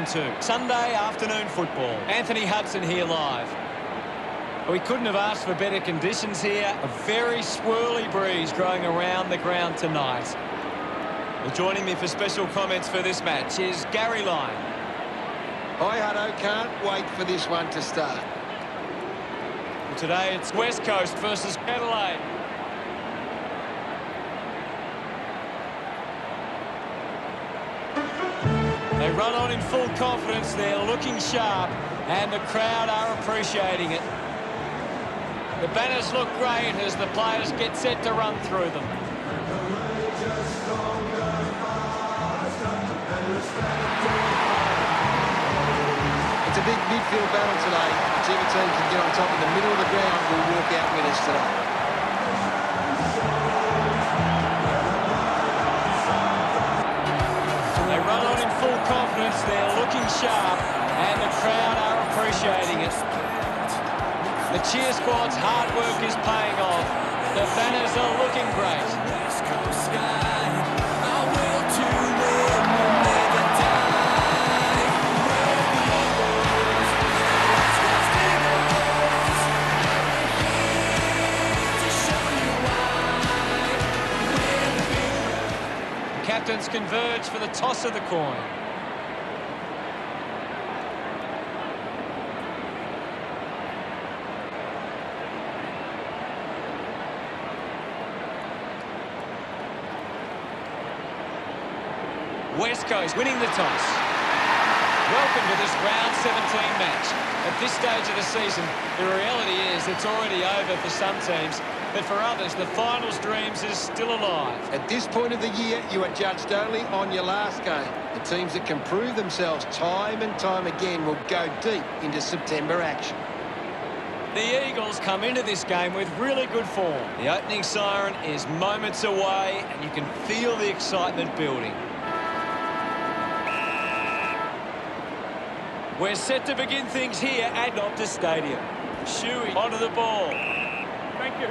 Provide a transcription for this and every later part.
Division 2. Sunday afternoon football. Anthony Hudson here live. We couldn't have asked for better conditions here. A very swirly breeze growing around the ground tonight. Well, joining me for special comments for this match is Gary Lyon. Hi, Hutto. Can't wait for this one to start. Well, today it's West Coast versus Adelaide. They run on in full confidence. They're looking sharp, and the crowd are appreciating it. The banners look great as the players get set to run through them. It's a big midfield battle today. Whichever team can get on top in the middle of the ground will walk out winners today. They run on in full confidence. They're looking sharp, and the crowd are appreciating it. The cheer squad's hard work is paying off. The banners are looking great. The captains converge for the toss of the coin. West Coast winning the toss. Welcome to this round 17 match. At this stage of the season, the reality is it's already over for some teams, but for others, the finals dreams is still alive. At this point of the year, you are judged only on your last game. The teams that can prove themselves time and time again will go deep into September action. The Eagles come into this game with really good form. The opening siren is moments away, and you can feel the excitement building. We're set to begin things here at Optus Stadium. Shuey onto the ball. Thank you.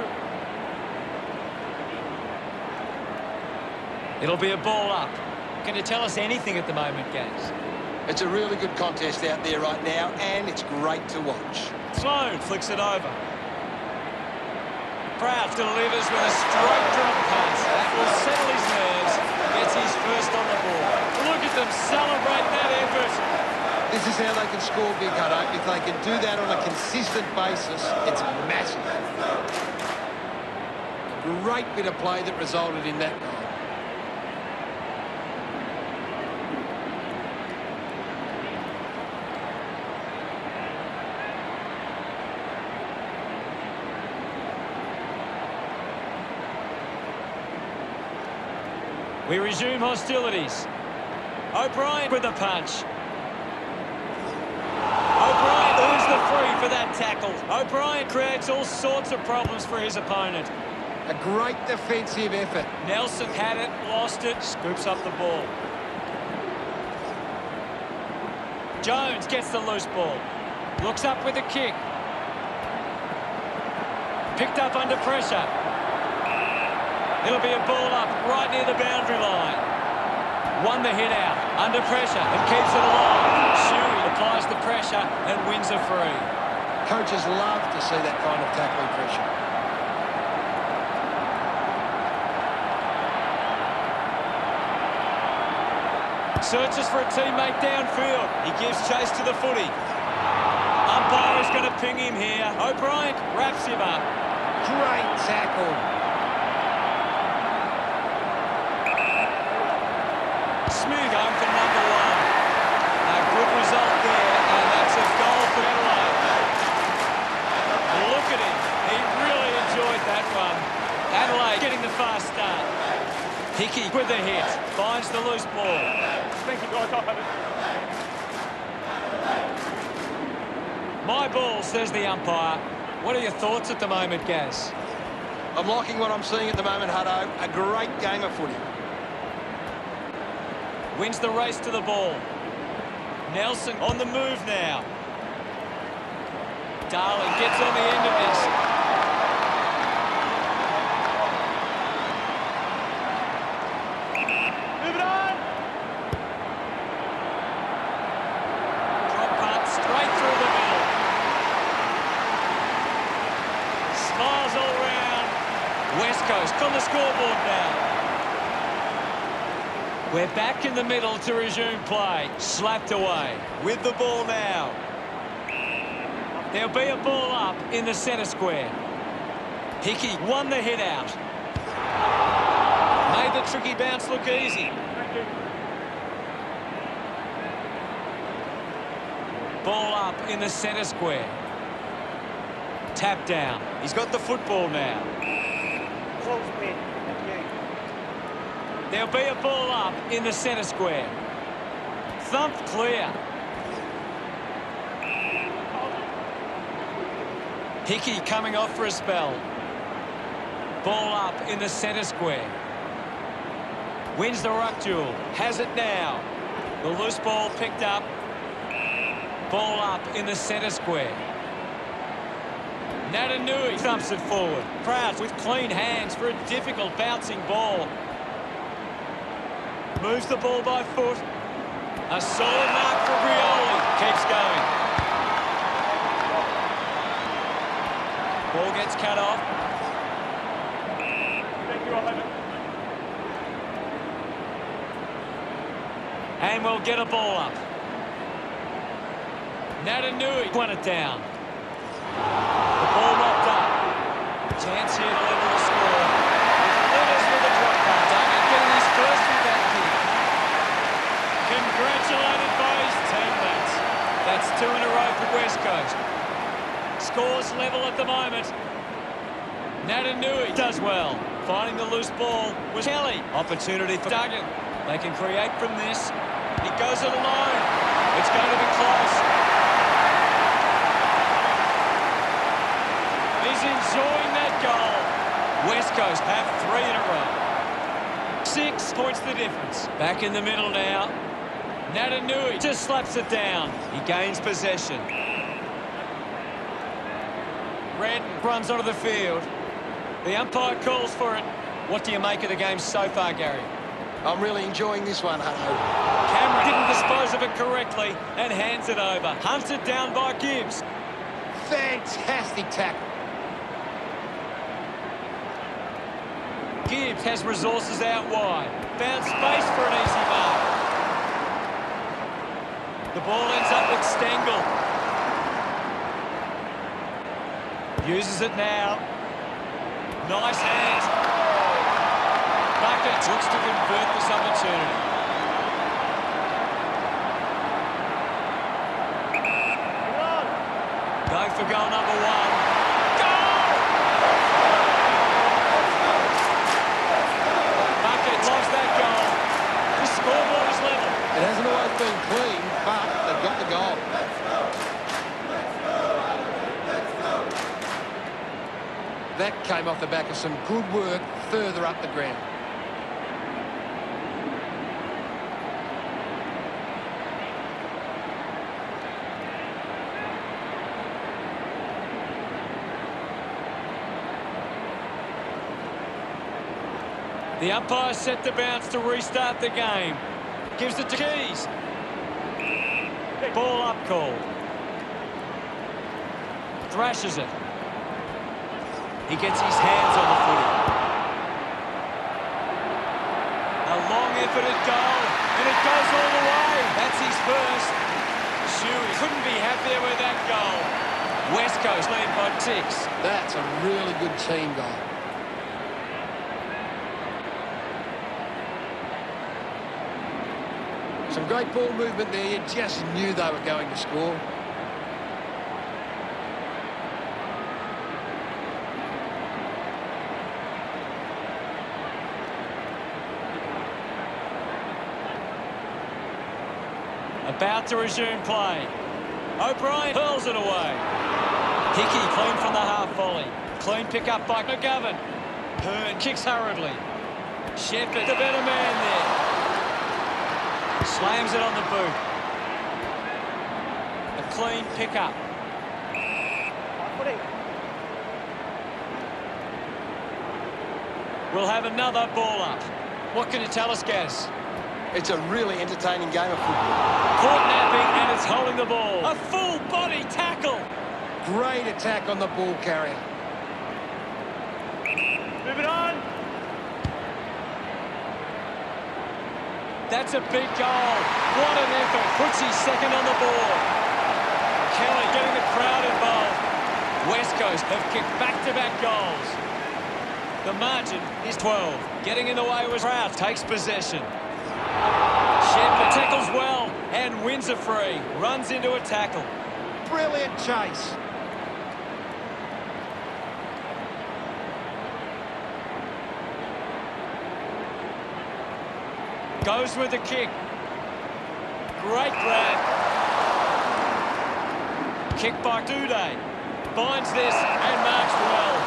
It'll be a ball up. Can you tell us anything at the moment, Gaz? It's a really good contest out there right now, and it's great to watch. Sloan flicks it over. Proud delivers with a straight drop pass. That will settle his nerves. Gets his first on the ball. Look at them celebrate that effort. This is how they can score big, Hutto. If they can do that on a consistent basis, it's massive. Great bit of play that resulted in that goal. We resume hostilities. O'Brien with the punch. O'Brien earns the free for that tackle. O'Brien creates all sorts of problems for his opponent. A great defensive effort. Nelson had it, lost it, scoops up the ball. Jones gets the loose ball. Looks up with a kick. Picked up under pressure. It'll be a ball up right near the boundary line. Won the hit out, under pressure, and keeps it alive. Shuey applies the pressure and wins a free. Coaches love to see that kind of tackling pressure. Searches for a teammate downfield. He gives chase to the footy. Umpire is going to ping him here. O'Brien wraps him up. Great tackle. Smooth home for number one. A good result there, and that's a goal for Adelaide. Look at him. He really enjoyed that one. Adelaide getting the fast start. Hickey with the hit. Finds the loose ball. Thank you, guys. I'll have it. My ball, says the umpire. What are your thoughts at the moment, Gaz? I'm liking what I'm seeing at the moment, Hutto. A great game of footy. Wins the race to the ball. Nelson on the move now. Darling gets on the end of this. Move it on! West Coast on the scoreboard now. We're back in the middle to resume play. Slapped away with the ball now. There'll be a ball up in the centre square. Hickey won the hit out. Made the tricky bounce look easy. Ball up in the centre square. Tap down. He's got the football now. There'll be a ball up in the centre square. Thumped clear. Hickey coming off for a spell. Ball up in the centre square. Wins the ruck duel. Has it now. The loose ball picked up. Ball up in the centre square. Natanui thumps it forward. Proud with clean hands for a difficult bouncing ball. Moves the ball by foot. A solid mark for Brioli. Keeps going. Ball gets cut off. And we'll get a ball up. Natanui won it down. The ball knocked up. Chance here to level the score. Delivers with a drop pass. Duggan getting his first with that kick. Congratulated by his teammates. That's 2 in a row for West Coast. Scores level at the moment. Natanui does well. Finding the loose ball was Kelly. Opportunity for Duggan. They can create from this. He goes it alone. It's going to be close. He's enjoying that goal. West Coast have 3 in a row. 6 points the difference. Back in the middle now. Natanui just slaps it down. He gains possession. Redden runs onto the field. The umpire calls for it. What do you make of the game so far, Gary? I'm really enjoying this one, Hutto. Cameron didn't dispose of it correctly and hands it over. Hunted down by Gibbs. Fantastic tackle. Gibbs has resources out wide. Found space for an easy mark. The ball ends up with Stengel. Uses it now. Nice hands. Bucket looks to convert this opportunity. Going for goal number 1. Goal! Bucket lost that goal. The scoreboard is level. It hasn't always been clean, but they've got the goal. That came off the back of some good work further up the ground. The umpire set the bounce to restart the game. Gives it to Keys. Ball up called. Thrashes it. He gets his hands on the footy. A long-efforted goal, and it goes all the way. That's his first. Shuey couldn't be happier with that goal. West Coast lead by 6. That's a really good team goal. Some great ball movement there. You just knew they were going to score. About to resume play. O'Brien hurls it away. Hickey clean from the half volley. Clean pick up by McGovern. Hearn kicks hurriedly. Shepherd, the better man there. Slams it on the boot. A clean pick up. We'll have another ball up. What can you tell us, Gaz? It's a really entertaining game of football. Caught napping, and it's holding the ball. A full body tackle. Great attack on the ball carrier. Move it on. That's a big goal. What an effort. Puts his second on the board. Kelly getting the crowd involved. West Coast have kicked back-to-back goals. The margin is 12. Getting in the way was Proud. Takes possession. Shepherd tackles well and wins a free. Runs into a tackle. Brilliant chase. Goes with the kick. Great grab. Kick by Duday. Finds this and marks well.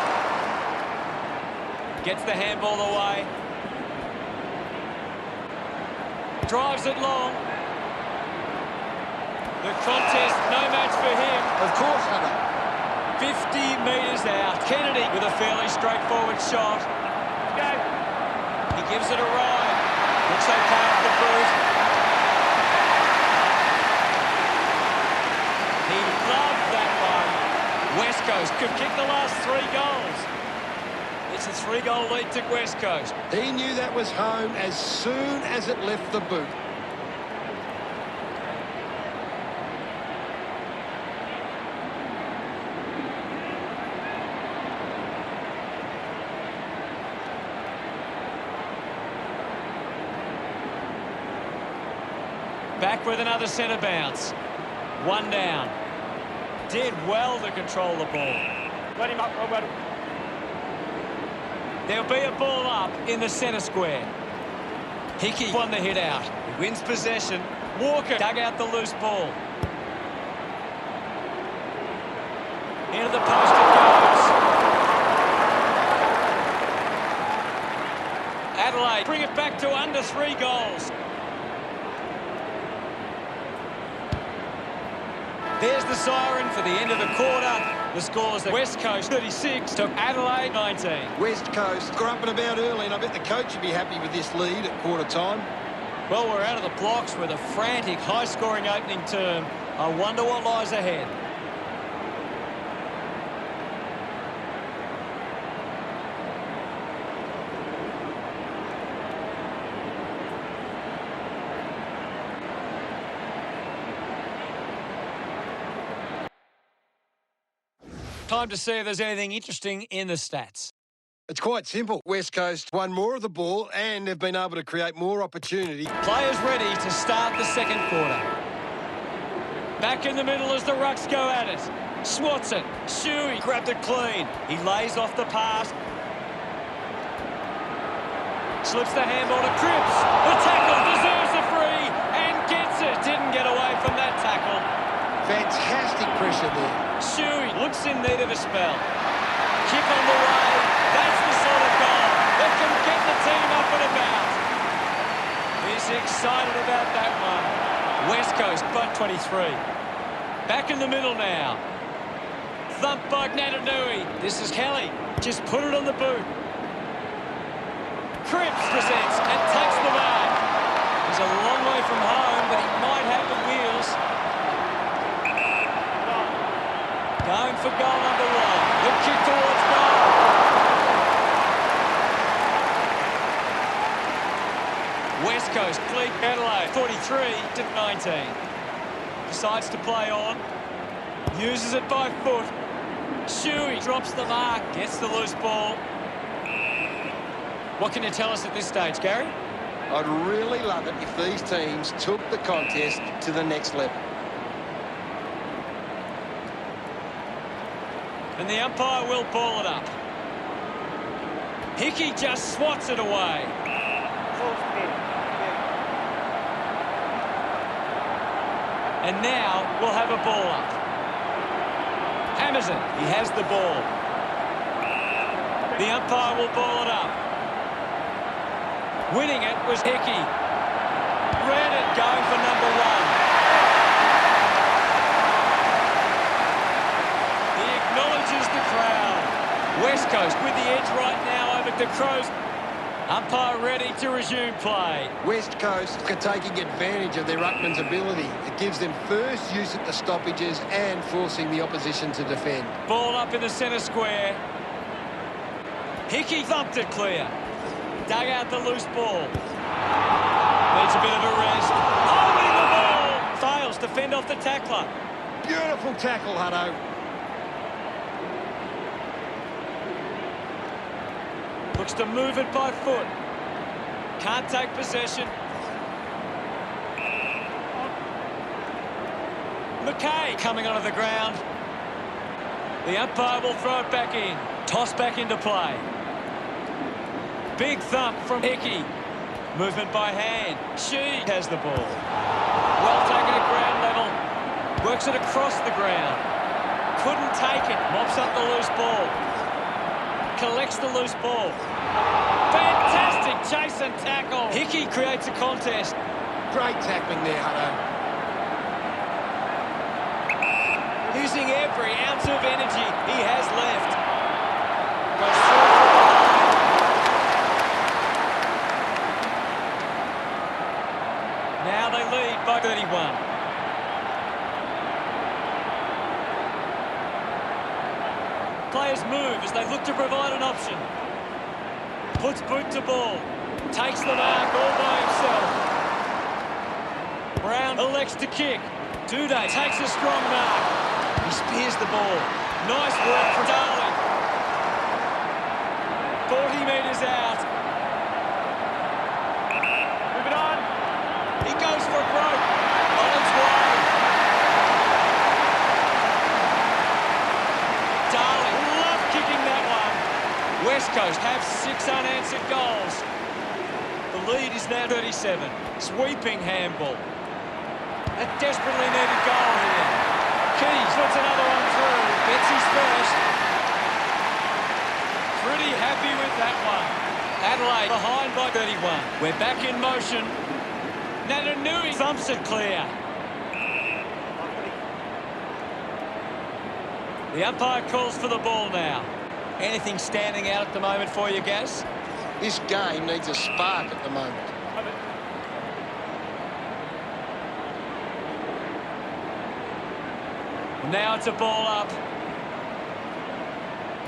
Gets the handball away. Drives it long. The contest, no match for him. Of course, Hunter. 50 metres out. Kennedy with a fairly straightforward shot. Go. He gives it a ride. Looks okay off the boot. He loved that one. West Coast could kick the last 3 goals. It's a 3-goal lead to West Coast. He knew that was home as soon as it left the boot. Back with another centre bounce. 1 down. Did well to control the ball. Let him up, Robert. There'll be a ball up in the centre square. Hickey won the hit out. He wins possession. Walker dug out the loose ball. Into the post it goes. Adelaide bring it back to under 3 goals. There's the siren for the end of the quarter. The score's at West Coast 36 to Adelaide 19. West Coast got up and about early, and I bet the coach would be happy with this lead at quarter time. Well, we're out of the blocks with a frantic, high-scoring opening term. I wonder what lies ahead. Time to see if there's anything interesting in the stats. It's quite simple. West Coast won more of the ball and have been able to create more opportunity. Players ready to start the second quarter. Back in the middle as the Rucks go at it. Swats it. Shuey grabbed it clean. He lays off the pass. Slips the handball to Cripps. The tackle deserves a free and gets it. Didn't get away from that tackle. Fantastic pressure there. Shuey looks in need of a spell. Kick on the way. That's the sort of goal that can get the team up and about. He's excited about that one. West Coast, but 23. Back in the middle now. Thump by Natanui. This is Kelly. Just put it on the boot. Cripps presents and takes the mark. He's a long way from home, but he might have the wheels. Going for goal number 1. The kick towards goal. West Coast lead Adelaide 43 to 19. Decides to play on. Uses it by foot. Shuey drops the mark. Gets the loose ball. What can you tell us at this stage, Gary? I'd really love it if these teams took the contest to the next level. And the umpire will ball it up. Hickey just swats it away. And now we'll have a ball up. Hammers it. He has the ball. The umpire will ball it up. Winning it was Hickey. Read it going for number 1. The crowd. West Coast with the edge right now over to Crows. Umpire ready to resume play. West Coast are taking advantage of their ruckman's ability. It gives them first use at the stoppages and forcing the opposition to defend. Ball up in the centre square. Hickey thumped it clear. Dug out the loose ball. Needs a bit of a rest. Holding the ball. Fails to fend off the tackler. Beautiful tackle, Hutto. Looks to move it by foot. Can't take possession. McKay coming onto the ground. The umpire will throw it back in. Toss back into play. Big thump from Hickey. Movement by hand. She has the ball. Well taken at ground level. Works it across the ground. Couldn't take it. Mops up the loose ball. Collects the loose ball. Fantastic chase and tackle. Hickey creates a contest. Great tackling there, Hutto. Using every ounce of energy he has left. Goes through from behind. Now they lead by 31. Players move as they look to provide an option. Puts boot to ball. Takes the mark all by himself. Brown elects to kick. Duday takes a strong mark. He spears the ball. Nice work from Darling. 40 metres out. Move it on. He goes for a broke. On its way. Darling, love kicking that one. West Coast have 6 unanswered goals. The lead is now 37. Sweeping handball. A desperately needed goal here. Keys puts another one through. Gets his first. Pretty happy with that one. Adelaide behind by 31. We're back in motion. Natanui thumps it clear. The umpire calls for the ball now. Anything standing out at the moment for you, Gaz? This game needs a spark at the moment. Now it's a ball up.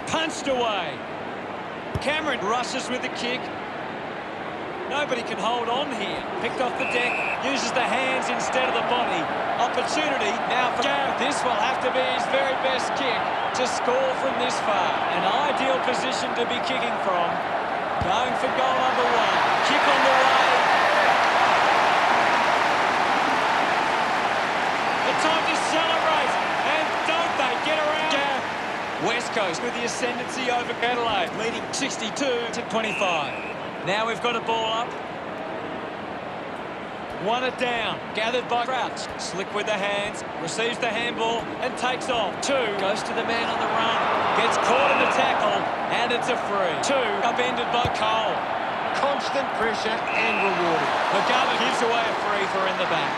Punched away. Cameron rushes with the kick. Nobody can hold on here. Picked off the deck. Uses the hands instead of the body. Opportunity now for Gav. This will have to be his very best kick to score from this far. An ideal position to be kicking from. Going for goal number 1. Kick on the way. The time to celebrate. And don't they get around? West Coast with the ascendancy over Adelaide, leading 62-25. Now we've got a ball up. 1 it down, gathered by Crouch. Slick with the hands, receives the handball and takes off. 2 goes to the man on the run, gets caught in the tackle, and it's a free. 2 upended by Cole. Constant pressure and rewarded. McGovern gives away a free for in the back.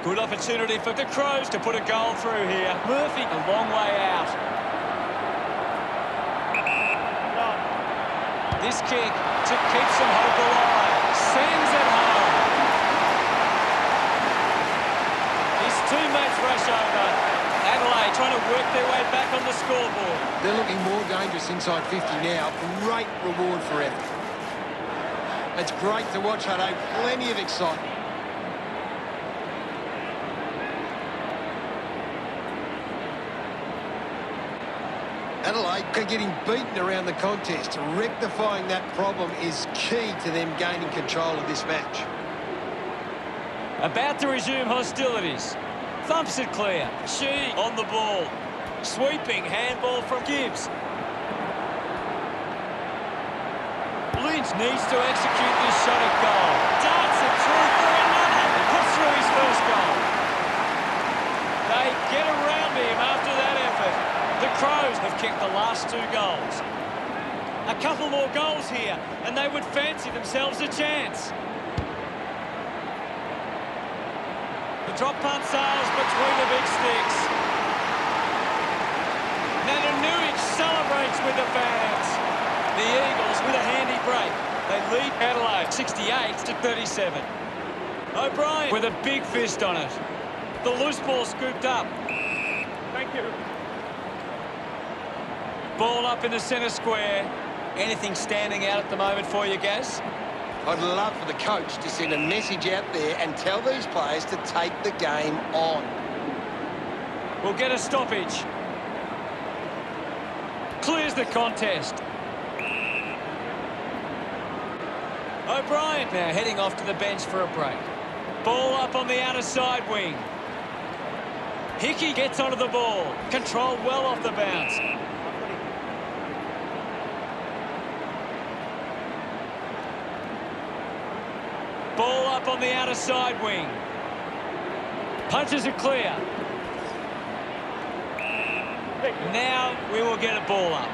Good opportunity for the Crows to put a goal through here. Murphy a long way out. This kick to keep some hope alive. Sends it home. His teammates rush over. Adelaide trying to work their way back on the scoreboard. They're looking more dangerous inside 50 now. Great reward for effort. It's great to watch, Hutto. Plenty of excitement. Adelaide are getting beaten around the contest. Rectifying that problem is key to them gaining control of this match. About to resume hostilities. Thumps it clear. She on the ball. Sweeping handball from Gibbs. Lynch needs to execute this shot at goal. Darts it through for another. He puts through his first goal. They get around him after that effort. The Crows have kicked the last 2 goals. A couple more goals here, and they would fancy themselves a chance. The drop punt sails between the big sticks. Natanui celebrates with the fans. The Eagles with a handy break. They lead Adelaide 68-37. O'Brien with a big fist on it. The loose ball scooped up. Thank you. Ball up in the centre square. Anything standing out at the moment for you, Gaz? I'd love for the coach to send a message out there and tell these players to take the game on. We'll get a stoppage. Clears the contest. O'Brien now heading off to the bench for a break. Ball up on the outer side wing. Hickey gets onto the ball. Controlled well off the bounce. Ball up on the outer side wing. Punches it clear. Now we will get a ball up.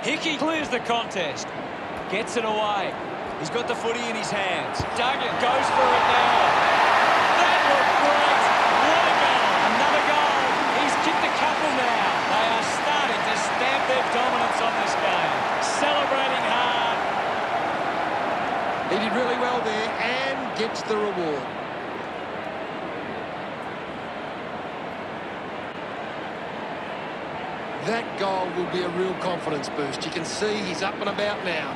Hickey clears the contest. Gets it away. He's got the footy in his hands. Duggan goes for it now. That looked great. What a goal. Another goal. He's kicked a couple now. They are starting to stamp their dominance on this game. Celebrating hard. He did really well there and gets the reward. That goal will be a real confidence boost. You can see he's up and about now.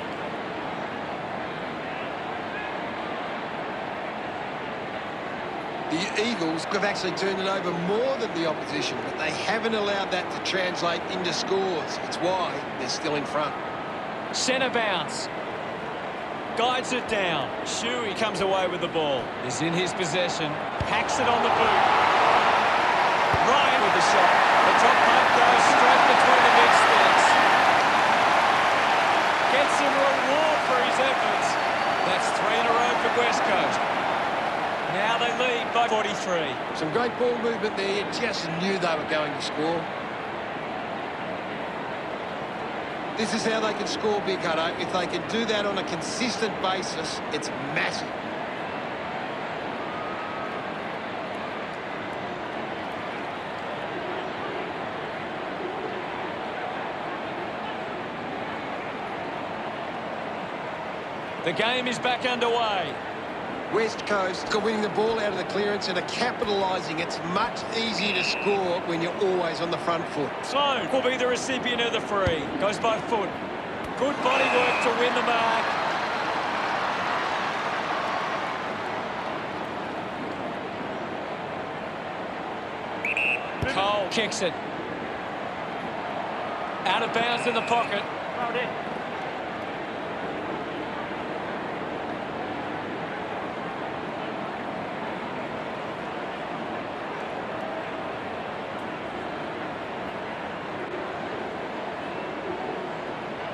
The Eagles have actually turned it over more than the opposition, but they haven't allowed that to translate into scores. It's why they're still in front. Centre bounce. Guides it down. Shuey comes away with the ball. Is in his possession. Hacks it on the boot. Ryan with the shot. The top pump goes straight between the big sticks. Gets some reward for his efforts. That's 3 in a row for West Coast. Now they lead by 43. Some great ball movement there. You just knew they were going to score. This is how they can score big, Hutto. If they can do that on a consistent basis, it's massive. The game is back underway. West Coast are winning the ball out of the clearance and are capitalising. It's much easier to score when you're always on the front foot. Sloan will be the recipient of the free. Goes by foot. Good body work to win the mark. Cole kicks it. Out of bounds in the pocket.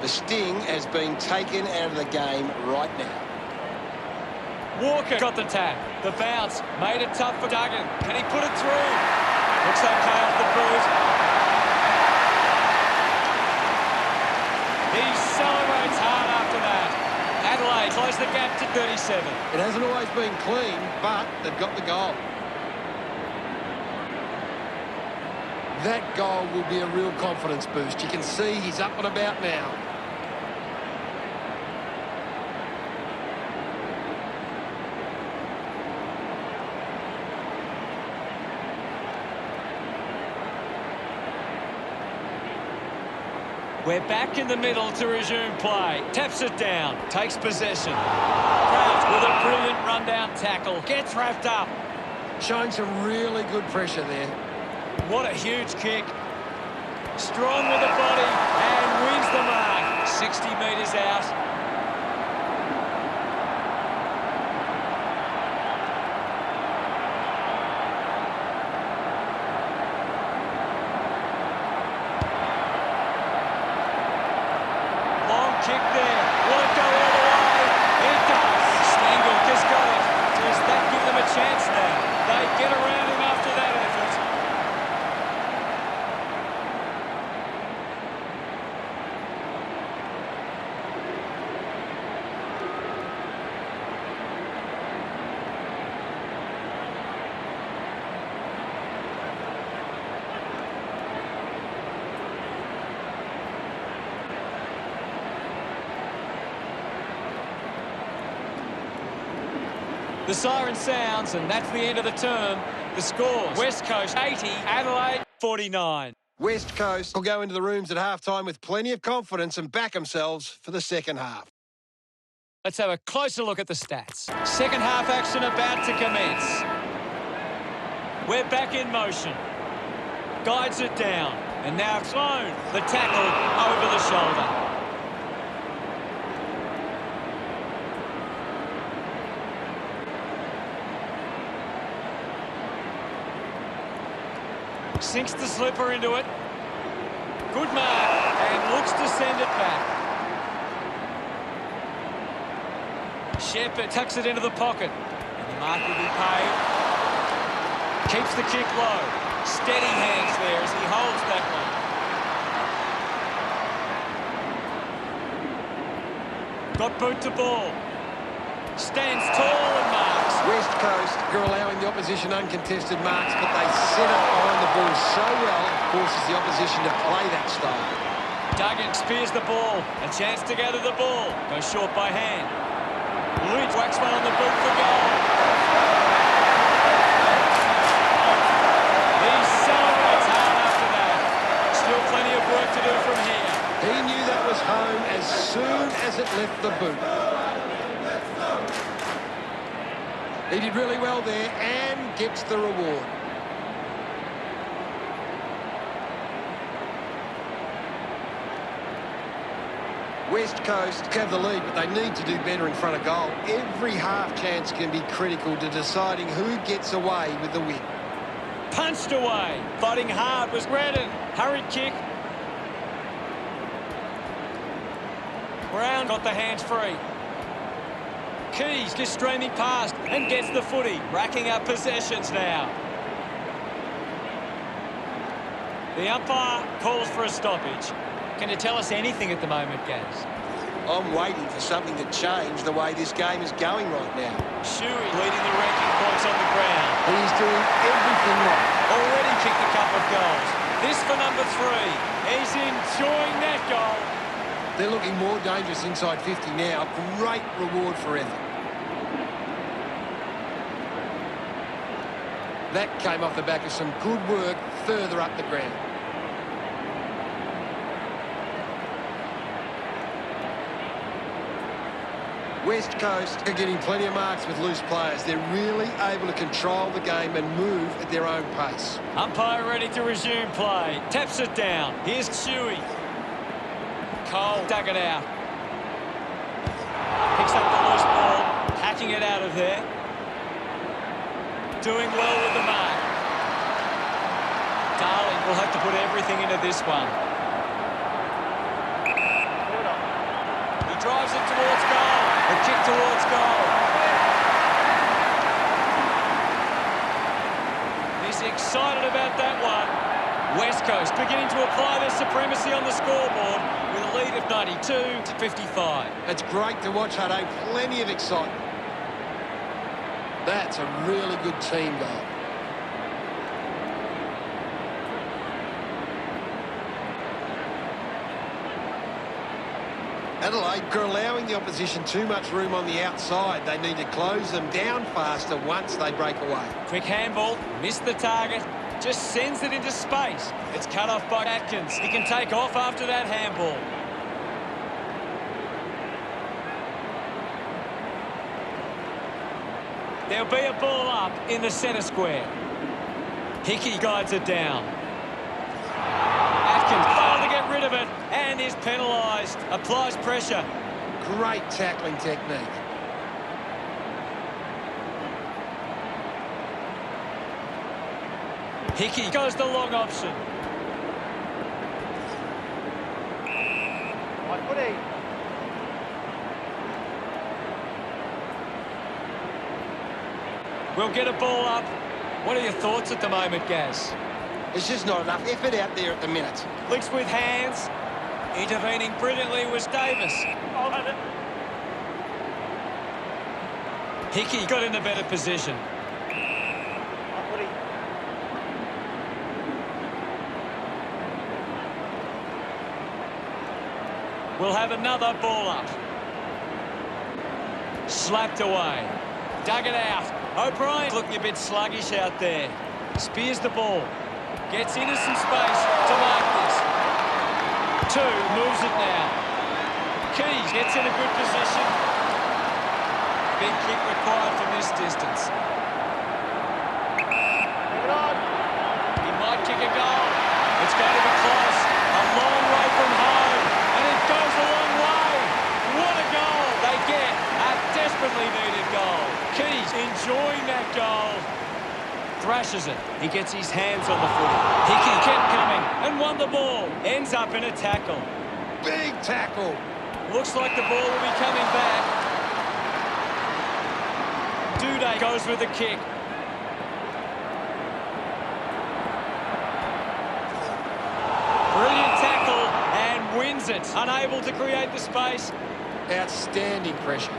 The sting has been taken out of the game right now. Walker got the tap. The bounce made it tough for Duggan. Can he put it through? Looks okay off the boot. He celebrates hard after that. Adelaide close the gap to 37. It hasn't always been clean, but they've got the goal. That goal will be a real confidence boost. You can see he's up and about now. We're back in the middle to resume play. Taps it down. Takes possession. Kraft with a brilliant rundown tackle. Gets wrapped up. Showing some really good pressure there. What a huge kick. Strong with the body and wins the mark. 60 metres out. Kick there. Will it go all the way? It does. Stengel just got it. Does that give them a chance now? They get around him after that effort. The siren sounds, and that's the end of the term. The scores: West Coast 80, Adelaide 49. West Coast will go into the rooms at half-time with plenty of confidence and back themselves for the second half. Let's have a closer look at the stats. Second half action about to commence. We're back in motion. Guides it down. And now Sloan, the tackle over the shoulder. Sinks the slipper into it. Good mark. And looks to send it back. Shepherd tucks it into the pocket. And the mark will be paid. Keeps the kick low. Steady hands there as he holds that one. Got boot to ball. Stands tall and marks. West Coast are allowing the opposition uncontested marks, but they set up behind the ball so well, it forces the opposition to play that style. Duggan spears the ball. A chance to gather the ball. Goes short by hand. Lynch whacks one on the boot for goal. He celebrates hard after that. Still plenty of work to do from here. He knew that was home as soon as it left the boot. He did really well there and gets the reward. West Coast have the lead, but they need to do better in front of goal. Every half chance can be critical to deciding who gets away with the win. Punched away. Fighting hard was Redden. Hurried kick. Brown got the hands free. Keys just streaming past and gets the footy. Racking up possessions now. The umpire calls for a stoppage. Can you tell us anything at the moment, Gaz? I'm waiting for something to change the way this game is going right now. Shuey leading the ranking points on the ground. He's doing everything right. Already kicked a couple of goals. This for number 3. He's enjoying that goal. They're looking more dangerous inside 50 now. Great reward for effort. That came off the back of some good work further up the ground. West Coast are getting plenty of marks with loose players. They're really able to control the game and move at their own pace. Umpire ready to resume play. Taps it down. Here's Shuey. Cole dug it out. Picks up the loose ball. Hacking it out of there. Doing well with the mark. Darling will have to put everything into this one. He drives it towards goal. A kick towards goal. He's excited about that one. West Coast beginning to apply their supremacy on the scoreboard with a lead of 92-55. It's great to watch, Hutto. Plenty of excitement. That's a really good team goal. Adelaide are allowing the opposition too much room on the outside. They need to close them down faster once they break away. Quick handball, missed the target, just sends it into space. It's cut off by Atkins. He can take off after that handball. There'll be a ball up in the centre square. Hickey guides it down. Atkins failed to get rid of it and is penalised. Applies pressure. Great tackling technique. Hickey goes the long option. We'll get a ball up. What are your thoughts at the moment, Gaz? There's just not enough effort out there at the minute. Licks with hands. Intervening brilliantly was Davis. Hickey got in a better position. We'll have another ball up. Slapped away. Dug it out. O'Brien's looking a bit sluggish out there. Spears the ball. Gets into some space to mark this. 2, moves it now. Keys gets in a good position. Big kick required from this distance. He might kick a goal. It's going to be close. A long way from home. And it goes a long way. What a goal they get. A desperately needed goal. Keys enjoying that goal. Thrashes it. He gets his hands on the footy. Hickey kept coming and won the ball. Ends up in a tackle. Big tackle. Looks like the ball will be coming back. Duday goes with the kick. Brilliant tackle and wins it. Unable to create the space. Outstanding pressure.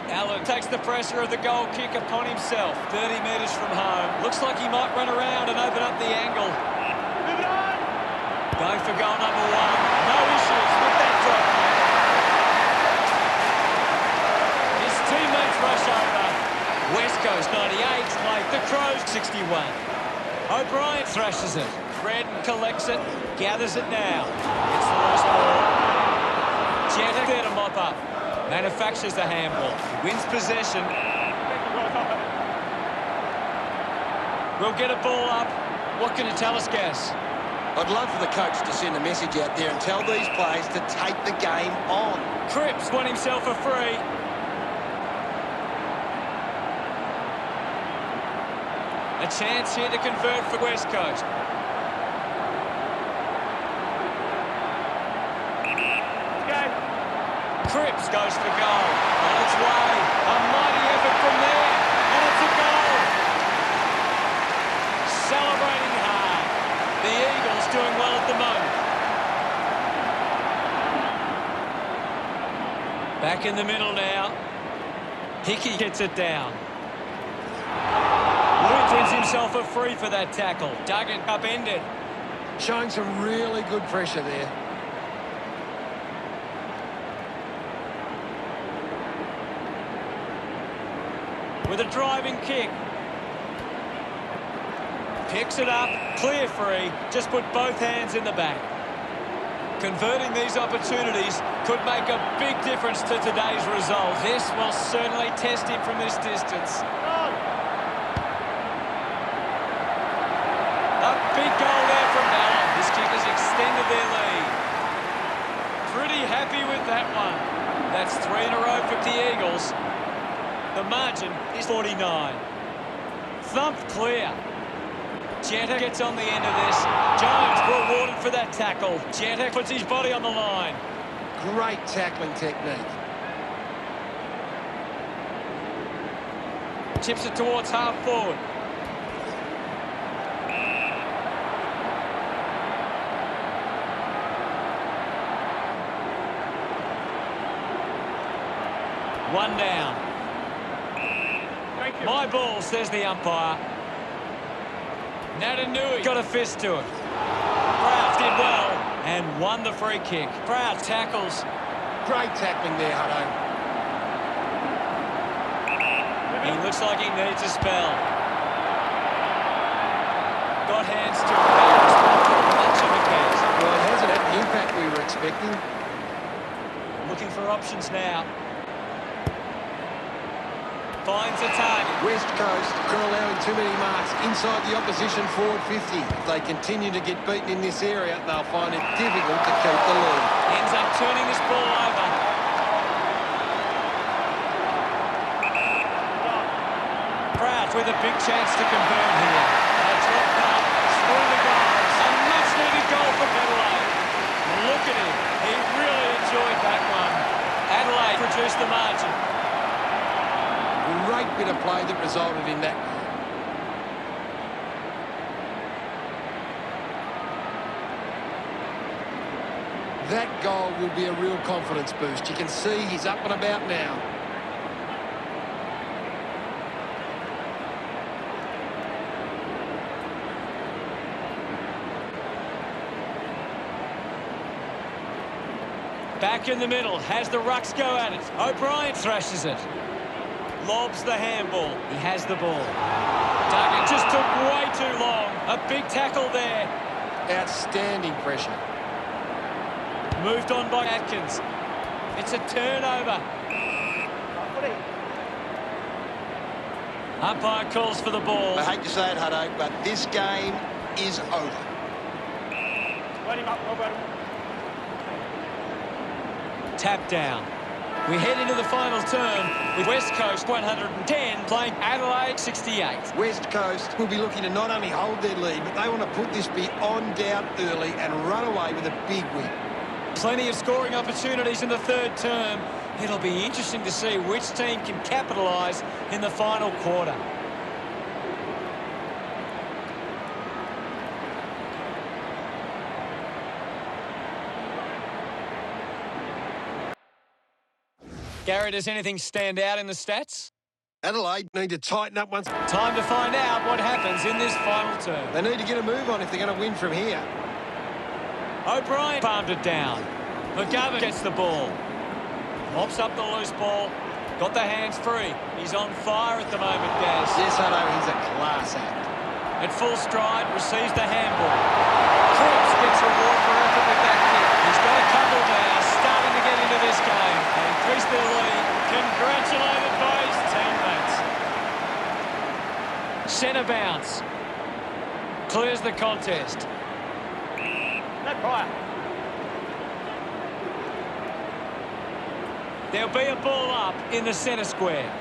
Allen takes the pressure of the goal kick upon himself. 30 metres from home. Looks like he might run around and open up the angle. Move it on. Going for goal number 1. No issues with that drop. His teammates rush over. West Coast 98, like the Crows 61. O'Brien thrashes it. Redden collects it, gathers it now. It's the lost ball. Jetta there to mop up. Manufactures the handball. Wins possession. We'll get a ball up. What can you tell us, Gas? I'd love for the coach to send a message out there and tell these players to take the game on. Cripps won himself a free. A chance here to convert for West Coast. Cripps goes for goal. On its way. A mighty effort from there. And it's a goal. Celebrating hard. The Eagles doing well at the moment. Back in the middle now. Hickey gets it down. Luke wins himself a free for that tackle. Duggan upended. Showing some really good pressure there. With a driving kick. Picks it up, clear free, just put both hands in the back. Converting these opportunities could make a big difference to today's result. This will certainly test him from this distance. A big goal there from Allen. This kick has extended their lead. Pretty happy with that one. That's 3 in a row for the Eagles. The margin is 49. Thumped clear. Jetta gets on the end of this. Jones rewarded for that tackle. Jetta puts his body on the line. Great tackling technique. Chips it towards half forward. One down. My ball, says the umpire. Natanui got a fist to it. Proud did well and won the free kick. Proud tackles. Great tackling there, Hutto. He looks like he needs a spell. Got hands to much of a case. Well, it hasn't had the impact we were expecting. Looking for options now. Finds a target. West Coast are allowing too many marks inside the opposition forward 50. If they continue to get beaten in this area, they'll find it difficult to keep the lead. Ends up turning this ball over. Pratt with a big chance to convert here. A drop back through the goals. A much-needed goal for Adelaide. Look at him. He really enjoyed that one. Adelaide reduced the margin. Great bit of play that resulted in that. That goal will be a real confidence boost. You can see he's up and about now. Back in the middle, has the rucks go at it. O'Brien thrashes it. Lobs the handball. He has the ball. It just took way too long. A big tackle there. Outstanding pressure. Moved on by Atkins. It's a turnover. Umpire calls for the ball. I hate to say it, Hutto, but this game is over. Tap down. We head into the final term with West Coast 110 playing Adelaide 68. West Coast will be looking to not only hold their lead, but they want to put this beyond doubt early and run away with a big win. Plenty of scoring opportunities in the third term. It'll be interesting to see which team can capitalise in the final quarter. Gary, does anything stand out in the stats? Adelaide need to tighten up once. Time to find out what happens in this final term. They need to get a move on if they're going to win from here. O'Brien palmed it down. McGovern gets the ball. Mops up the loose ball. Got the hands free. He's on fire at the moment, Gaz. Yes, Hutto, he's a class act. At full stride, receives the handball. Cripps gets a reward for effort with that kick. He's got a couple now, starting to get into this game. They increase their lead. Congratulated by his teammates. Centre bounce. Clears the contest. No prior. There'll be a ball up in the centre square.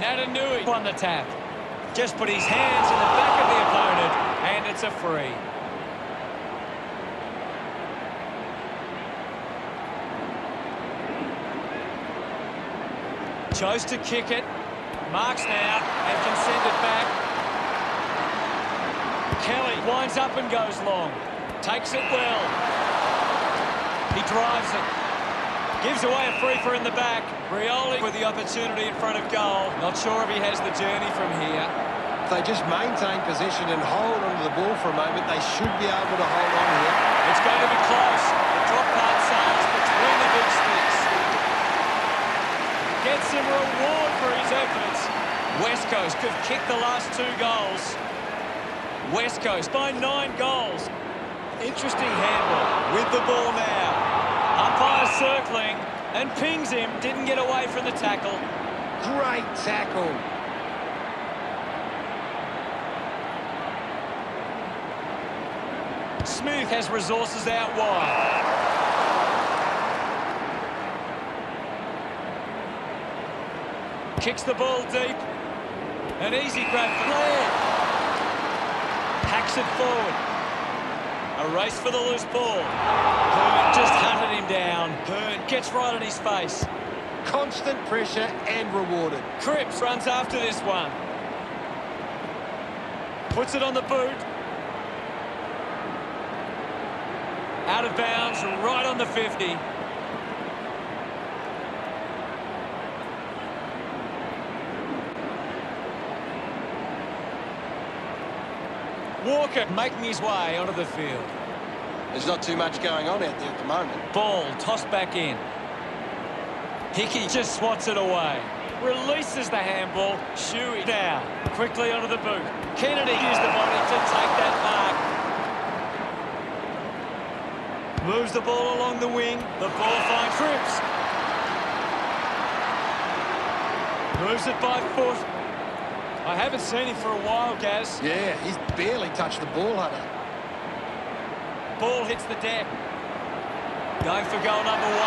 Natanui won the tap. Just put his hands in the back of the opponent, and it's a free. Chose to kick it. Marks now and can send it back. Kelly winds up and goes long. Takes it well. He drives it. Gives away a free for in the back. Rioli with the opportunity in front of goal. Not sure if he has the journey from here. If they just maintain possession and hold onto the ball for a moment, they should be able to hold on here. It's going to be close. The drop part sails between the big sticks. Gets him a reward for his efforts. West Coast have kicked the last 2 goals. West Coast by 9 goals. Interesting handball with the ball now. Umpire circling and pings him. Didn't get away from the tackle. Great tackle. Smooth has resources out wide. Kicks the ball deep. An easy grab for Blair. Hacks it forward. A race for the loose ball. Hearn just hunted him down. Hearn gets right on his face. Constant pressure and rewarded. Cripps runs after this one. Puts it on the boot. Out of bounds, right on the 50. Walker making his way onto the field. There's not too much going on out there at the moment. Ball tossed back in. Hickey just swats it away. Releases the handball. Shuey down. Quickly onto the boot. Kennedy used the body to take that mark. Moves the ball along the wing. The ball finds Cripps. Moves it by foot. I haven't seen him for a while, Gaz. Yeah, he's barely touched the ball, Hutto. Ball hits the deck. Going for goal number 1.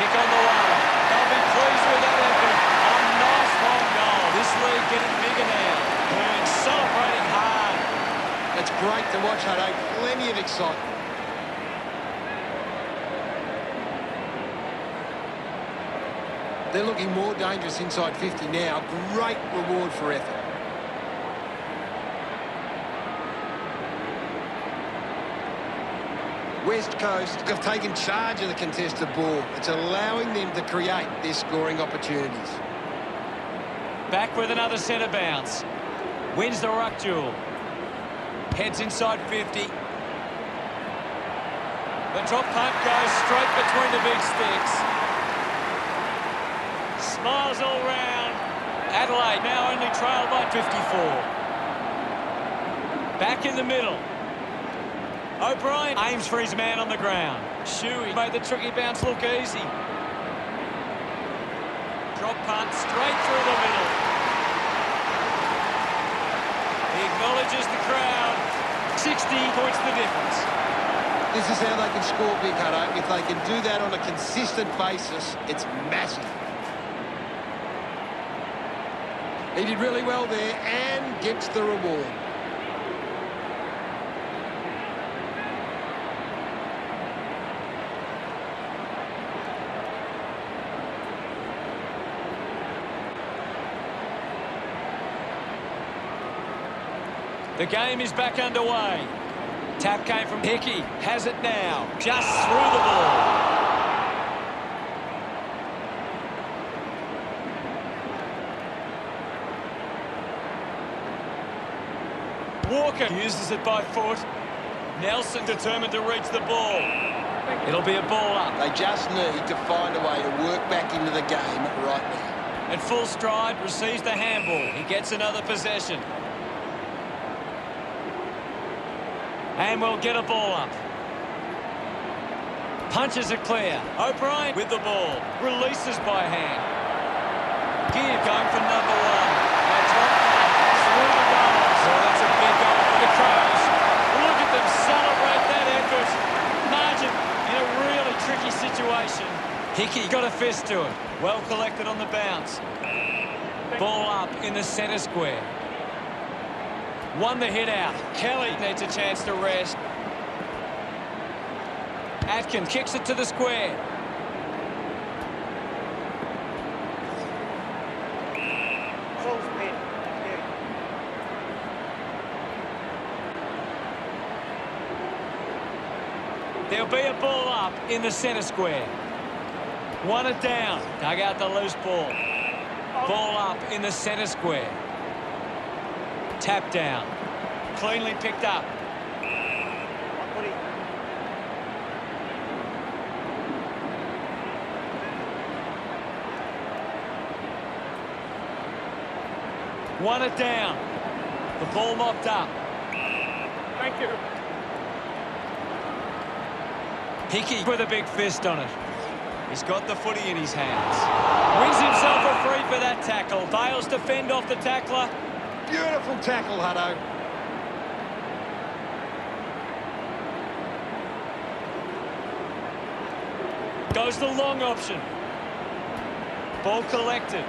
Kick on the way. They'll be pleased with that effort. A nice long goal. This lead getting bigger now. Hearn celebrating hard. It's great to watch, Hutto. Plenty of excitement. They're looking more dangerous inside 50 now. Great reward for effort. West Coast have taken charge of the contested ball. It's allowing them to create their scoring opportunities. Back with another centre bounce. Wins the ruck duel. Heads inside 50. The drop punt goes straight between the big sticks. Smiles all round. Adelaide now only trailed by 54. Back in the middle. O'Brien aims for his man on the ground. Shuey made the tricky bounce look easy. Drop punt straight through the middle. He acknowledges the crowd. 60 points the difference. This is how they can score big, Hutto. If they can do that on a consistent basis, it's massive. He did really well there and gets the reward. The game is back underway. Tap came from Hickey. Has it now. Just through the ball. Walker uses it by foot. Nelson determined to reach the ball. It'll be a ball up. They just need to find a way to work back into the game right now. At full stride, receives the handball. He gets another possession. And we'll get a ball up. Punches it clear. O'Brien with the ball. Releases by hand. Gibb going for number one. They drop back through the goals. So that's a big goal for the Crows. Look at them celebrate that effort. Margin in a really tricky situation. Hickey got a fist to it. Well collected on the bounce. Ball up in the centre square. Won the hit out. Kelly needs a chance to rest. Atkins kicks it to the square. There'll be a ball up in the centre square. Won it down. Dug out the loose ball. Ball up in the centre square. Tap down. Cleanly picked up. Won it down. The ball mopped up. Thank you. Hickey with a big fist on it. He's got the footy in his hands. Wins himself a free for that tackle. Fails to fend off the tackler. Beautiful tackle, Hutto. Goes the long option. Ball collected.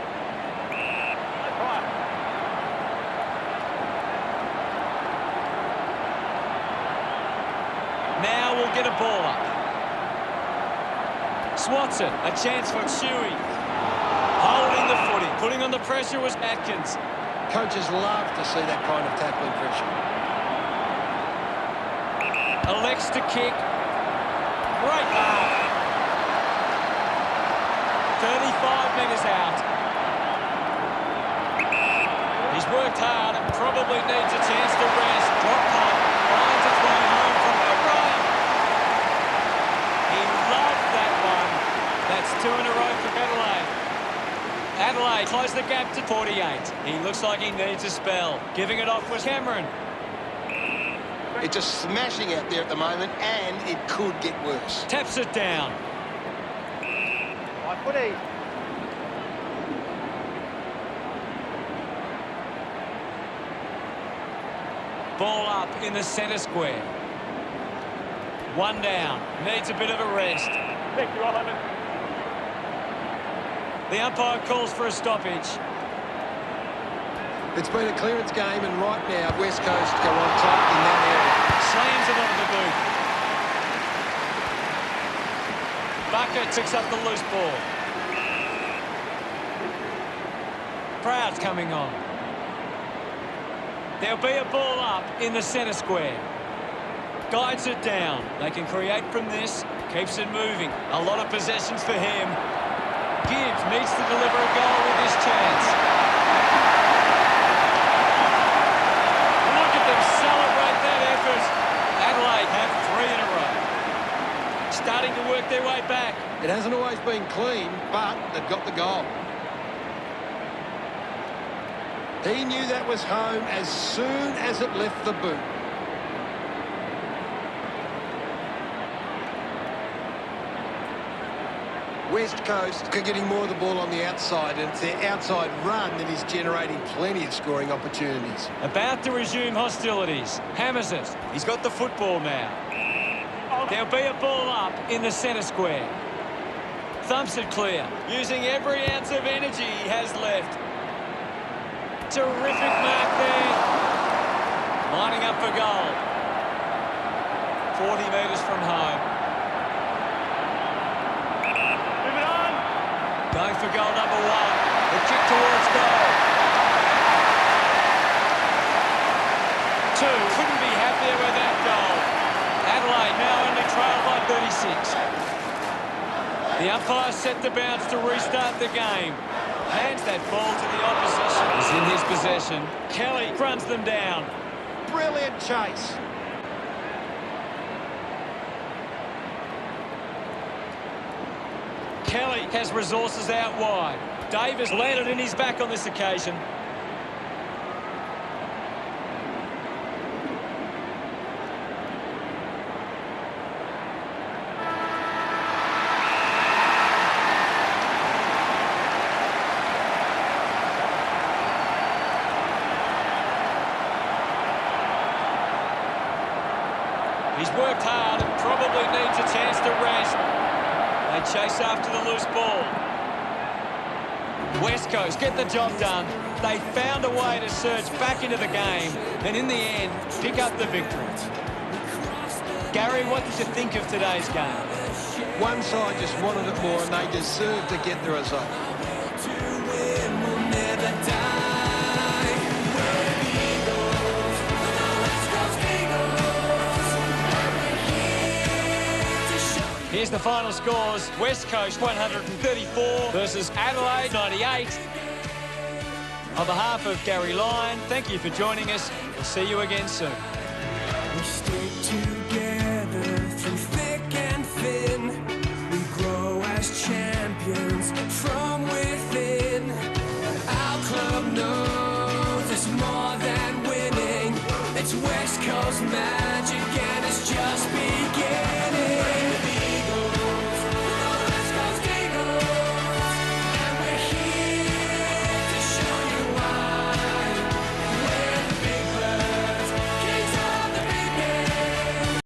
Now we'll get a ball up. Swats it. A chance for Shuey. Holding the footy. Putting on the pressure was Atkins. Coaches love to see that kind of tackling pressure. Elects to kick. Great mark. 35 metres out. He's worked hard and probably needs a chance to rest. Drop punt. Finds its way home from O'Brien. He loved that one. That's 2 in a row for Adelaide. Adelaide closed the gap to 48. He looks like he needs a spell. Giving it off was Cameron. It's just smashing out there at the moment, and it could get worse. Taps it down. Ball up in the centre square. One down. Needs a bit of a rest. Thank you, Oliver. The umpire calls for a stoppage. It's been a clearance game, and right now, West Coast go on top in that area. Slams it onto the boot. Bucket picks up the loose ball. Proud's coming on. There'll be a ball up in the centre square. Guides it down. They can create from this. Keeps it moving. A lot of possessions for him. Gibbs needs to deliver a goal with this chance. Look at them celebrate that effort. Adelaide have 3 in a row. Starting to work their way back. It hasn't always been clean, but they've got the goal. He knew that was home as soon as it left the boot. West Coast are getting more of the ball on the outside, and it's their outside run that is generating plenty of scoring opportunities. About to resume hostilities. Hammers it. He's got the football now. There'll be a ball up in the centre square. Thumps it clear, using every ounce of energy he has left. Terrific mark there. Lining up for goal. 40 metres from home. Move it on. Going for goal number 1. The kick towards goal. 2. Couldn't be happier with that goal. Adelaide now only trail by 36. The umpire set the bounce to restart the game. Hands that ball to the opposition. It's in his possession. Kelly runs them down. Brilliant chase. Kelly has resources out wide. Davis landed in his back on this occasion. He's worked hard and probably needs a chance to rest. They chase after the loose ball. West Coast get the job done. They found a way to surge back into the game and in the end pick up the victory. Gary, what did you think of today's game? One side just wanted it more and they deserved to get the result. Here's the final scores. West Coast 134 versus Adelaide 98. On behalf of Gary Lyon, thank you for joining us. We'll see you again soon. We stick together through thick and thin. We grow as champions from within. Our club knows it's more than winning. It's West Coast magic.